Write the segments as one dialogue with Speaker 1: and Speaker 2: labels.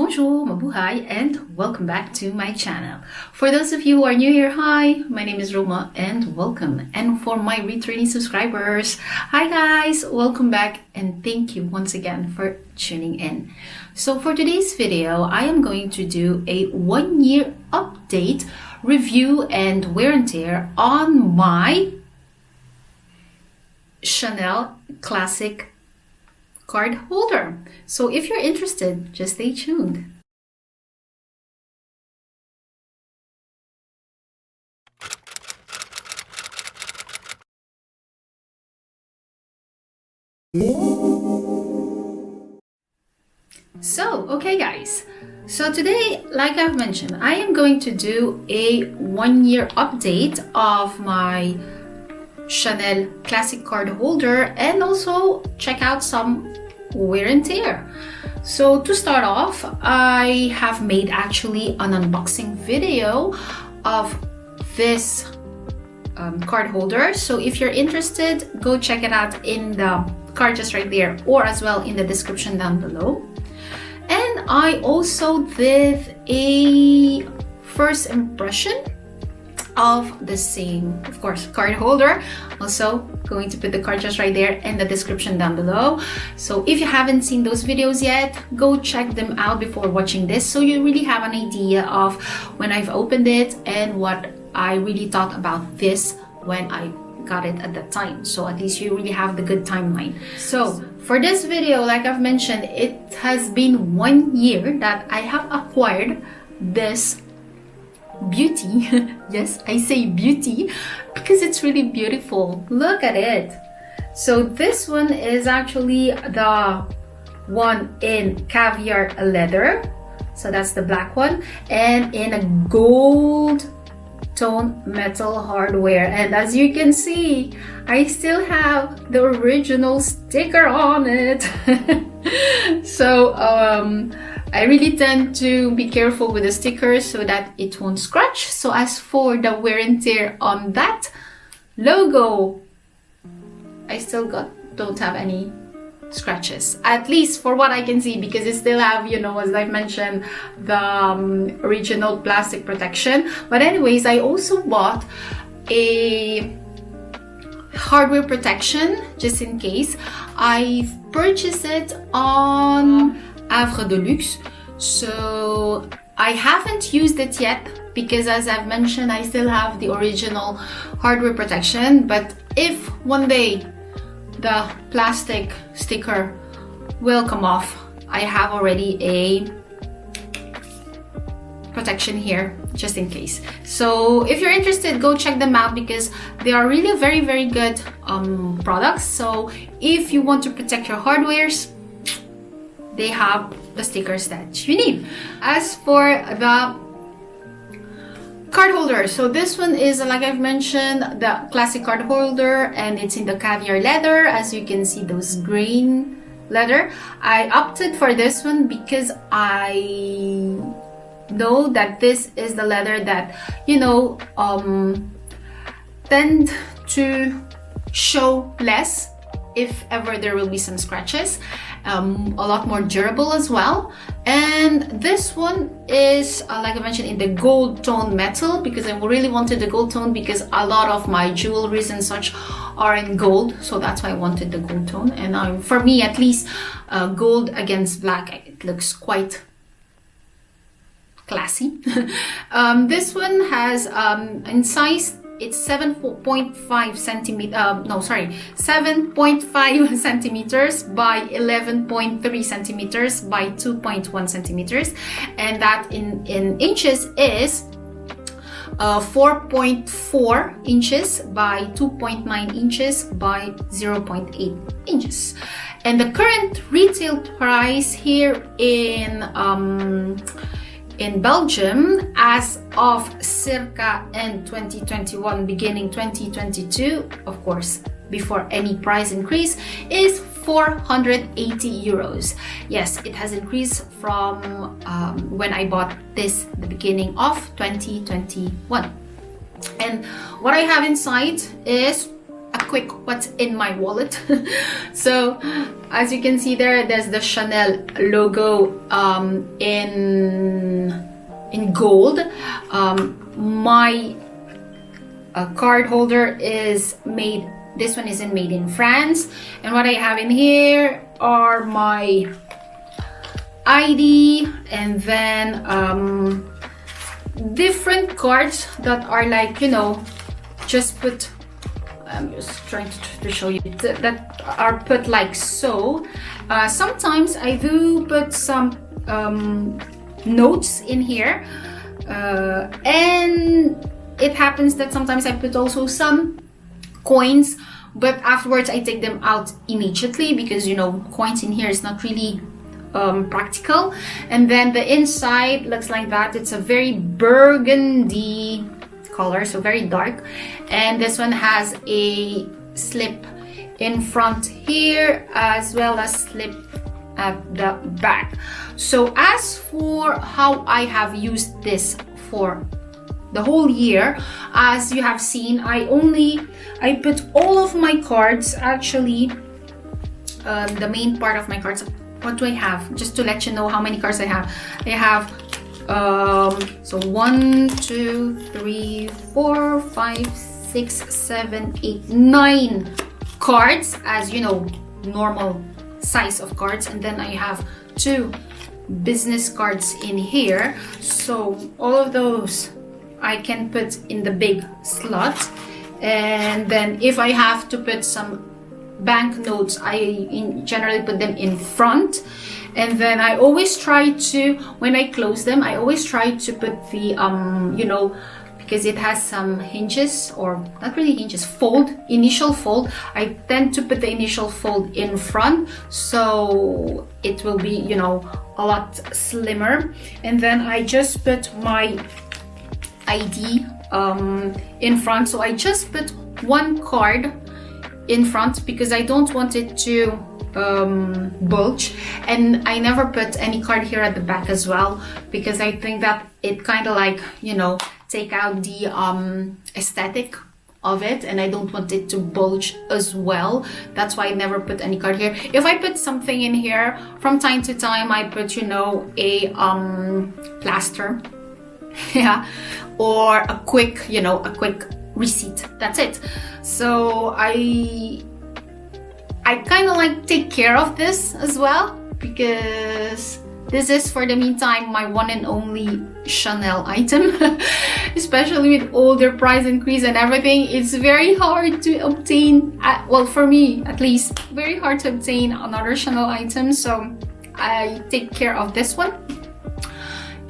Speaker 1: bonjour, mabuhay, and welcome back to my channel. For those of you who are new here, hi, my name is Roma and welcome. And for my returning subscribers, hi guys, welcome back and thank you once again for tuning in. So for today's video, I am going to do a 1-year update, review and wear and tear on my Chanel Classic card holder. So if you're interested, just stay tuned. So, okay guys, so today, like I've mentioned, I am going to do a 1-year update of my Chanel Classic card holder and also check out some wear and tear. So to start off, I have made actually an unboxing video of this card holder. So if you're interested, go check it out in the card just right there or as well in the description down below. And I also did a first impression of the same, of course, card holder. Also going to put the card just right there in the description down below. So if you haven't seen those videos yet, go check them out before watching this, so you really have an idea of when I've opened it and what I really thought about this when I got it at that time. So at least you really have the good timeline. So for this video, like I've mentioned, it has been 1 year that I have acquired this beauty. Yes, I say beauty because it's really beautiful. Look at it. So this one is actually the one in Caviar leather, so that's the black one, and in a gold tone metal hardware. And as you can see, I still have the original sticker on it. So I really tend to be careful with the stickers so that it won't scratch. So as for the wear and tear on that logo, I still don't have any scratches, at least for what I can see, because it still have, you know, as I mentioned, the original plastic protection. But anyways, I also bought a hardware protection just in case. I've purchased it on Havre de Luxe, so I haven't used it yet because, as I've mentioned, I still have the original hardware protection. But if one day the plastic sticker will come off, I have already a protection here just in case. So if you're interested, go check them out because they are really very good products. So if you want to protect your hardwares, they have the stickers that you need. As for the card holder, so this one is, like I've mentioned, the classic card holder, and it's in the Caviar leather. As you can see, those grain leather. I opted for this one because I know that this is the leather that, you know, tend to show less if ever there will be some scratches. A lot more durable as well. And this one is, like I mentioned, in the gold tone metal, because I really wanted the gold tone because a lot of my jewelries and such are in gold, so that's why I wanted the gold tone. And for me at least, gold against black, it looks quite classy. This one has in size, it's 7.5 centimeters by 11.3 centimeters by 2.1 centimeters, and that in inches is 4.4 inches by 2.9 inches by 0.8 inches. And the current retail price here in Belgium, as of circa end 2021, beginning 2022, of course, before any price increase, is 480 euros. Yes, it has increased from when I bought this the beginning of 2021. And what I have inside is a quick what's in my wallet. So as you can see there's the Chanel logo in gold. My card holder is made, this one isn't made in France, and what I have in here are my ID, and then different cards that are like, you know, just put, I'm just trying to show you, that are put like so. Sometimes I do put some notes in here, and it happens that sometimes I put also some coins, but afterwards I take them out immediately because, you know, coins in here is not really practical. And then the inside looks like that. It's a very burgundy color, so very dark, and this one has a slip in front here as well as slip at the back. So as for how I have used this for the whole year, as you have seen, I put all of my cards, actually the main part of my cards. What do I have? Just to let you know how many cards I have. I have so 1, 2, 3, 4, 5, 6, 7, 8, 9 cards, as you know, normal size of cards, and then I have 2 business cards in here. So all of those I can put in the big slot, and then if I have to put some banknotes, I generally put them in front, and then I always try to, when I close them, I always try to put the you know, because it has some hinges, or not really hinges, fold, initial fold. I tend to put the initial fold in front, so it will be, you know, a lot slimmer. And then I just put my ID in front, so I just put 1 card in front because I don't want it to bulge, and I never put any card here at the back as well because I think that it kind of like, you know, take out the aesthetic of it, and I don't want it to bulge as well. That's why I never put any card here. If I put something in here from time to time, I put, you know, a plaster yeah, or a quick, you know, a quick receipt. That's it. So I kind of like take care of this as well, because this is for the meantime my one and only Chanel item. Especially with all their price increase and everything, it's very hard to obtain, well, for me at least, very hard to obtain another Chanel item, so I take care of this one.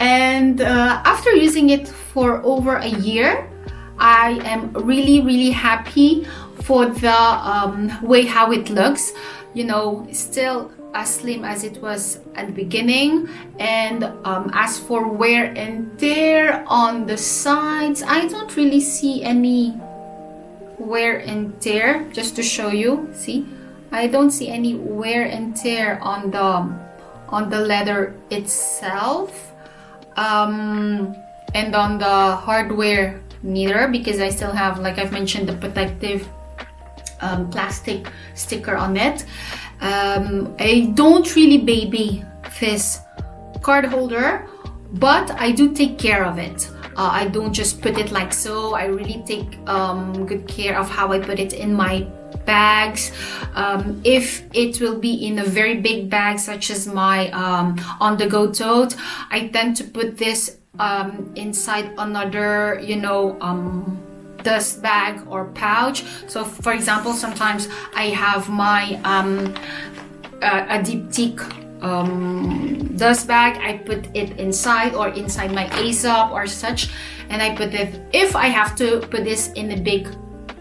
Speaker 1: And after using it for over a year, I am really happy for the way how it looks. You know, still as slim as it was at the beginning. And as for wear and tear on the sides, I don't really see any wear and tear. Just to show you, see, I don't see any wear and tear on the leather itself. And on the hardware neither, because I still have, like I've mentioned, the protective plastic sticker on it. I don't really baby this card holder, but I do take care of it. I don't just put it like so. I really take good care of how I put it in my bags. If it will be in a very big bag, such as my on-the-go tote, I tend to put this inside another, you know, dust bag or pouch. So for example, sometimes I have my a deep teak dust bag. I put it inside, or inside my Aesop or such, and I put it, if I have to put this in a big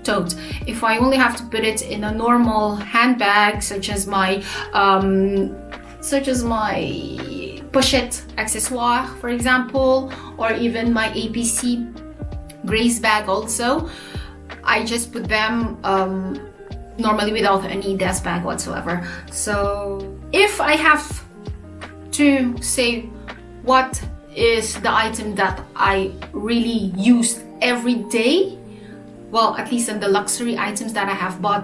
Speaker 1: tote. If I only have to put it in a normal handbag, such as my pochette accessoire, for example, or even my APC Grace bag also, I just put them normally without any desk bag whatsoever. So if I have to say what is the item that I really use every day, well, at least in the luxury items that I have bought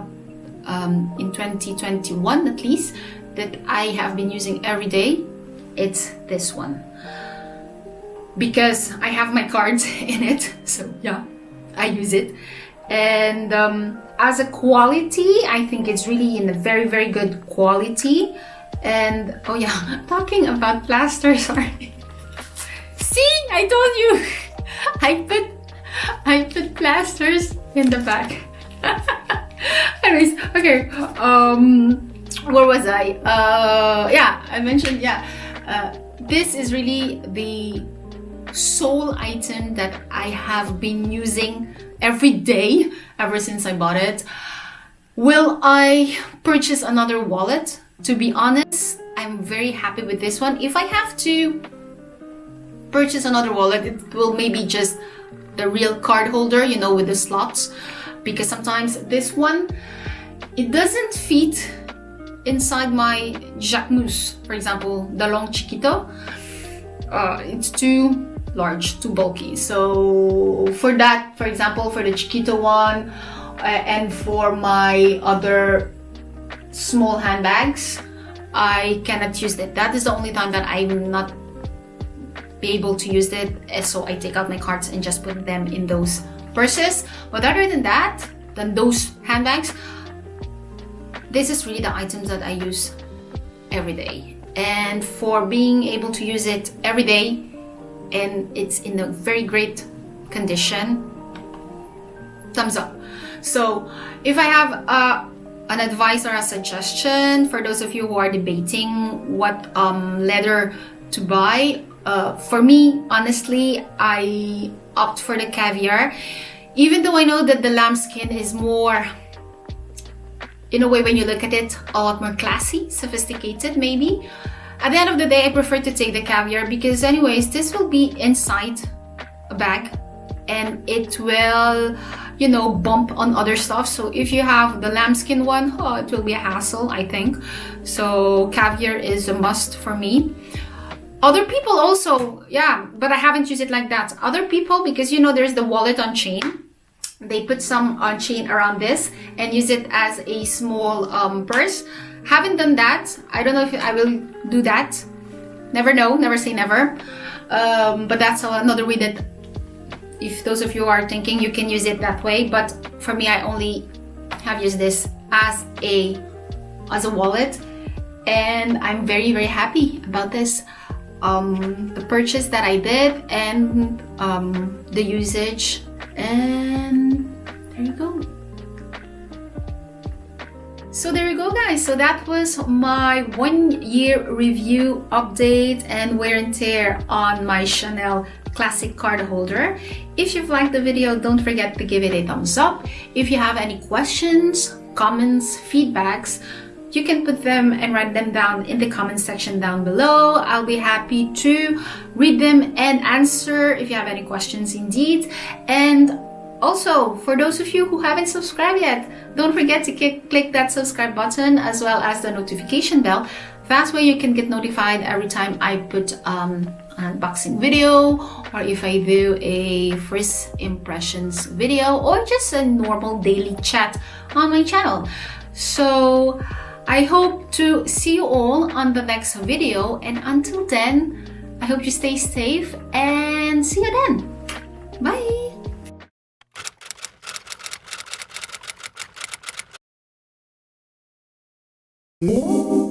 Speaker 1: in 2021 at least, that I have been using every day, it's this one. Because I have my cards in it, so yeah, I use it. And as a quality, I think it's really in a very, very good quality. And oh yeah, talking about plaster, sorry. See, I told you, I put plasters in the back. Anyways, okay. Where was I? Yeah, I mentioned, yeah. This is really the sole item that I have been using every day ever since I bought it. Will I purchase another wallet? To be honest, I'm very happy with this one. If I have to purchase another wallet, it will maybe just the real card holder, you know, with the slots, because sometimes this one, it doesn't fit inside my Jacquemus, for example, the long chiquito. It's too large, too bulky. So for that, for example, for the chiquito one, and for my other small handbags, I cannot use it. That is the only time that I'm not be able to use it. So I take out my cards and just put them in those purses. But other than that, than those handbags, this is really the items that I use every day. And for being able to use it every day, and it's in a very great condition, thumbs up. So if I have an advice or a suggestion for those of you who are debating what leather to buy, for me, honestly, I opt for the Caviar, even though I know that the lambskin is more, in a way, when you look at it, a lot more classy, sophisticated maybe. At the end of the day, I prefer to take the Caviar because anyways, this will be inside a bag and it will, you know, bump on other stuff. So if you have the lambskin one, oh, it will be a hassle, I think. So Caviar is a must for me. Other people also, yeah, but I haven't used it like that. Other people, because you know there's the wallet on chain. They put some on chain around this and use it as a small purse. Haven't done that. I don't know if I will do that. Never know, never say never. But that's another way that, if those of you are thinking, you can use it that way. But for me, I only have used this as a wallet, and I'm very, very happy about this. The purchase that I did and the usage, and there you go. So there you go, guys. So that was my 1 year review update and wear and tear on my Chanel classic card holder. If you've liked the video, don't forget to give it a thumbs up. If you have any questions, comments, feedbacks, you can put them and write them down in the comment section down below. I'll be happy to read them and answer if you have any questions indeed. And also, for those of you who haven't subscribed yet, don't forget to click that subscribe button as well as the notification bell. That way you can get notified every time I put an unboxing video, or if I do a first impressions video, or just a normal daily chat on my channel. So I hope to see you all on the next video, and until then, I hope you stay safe and see you then. Bye!
Speaker 2: Ooh.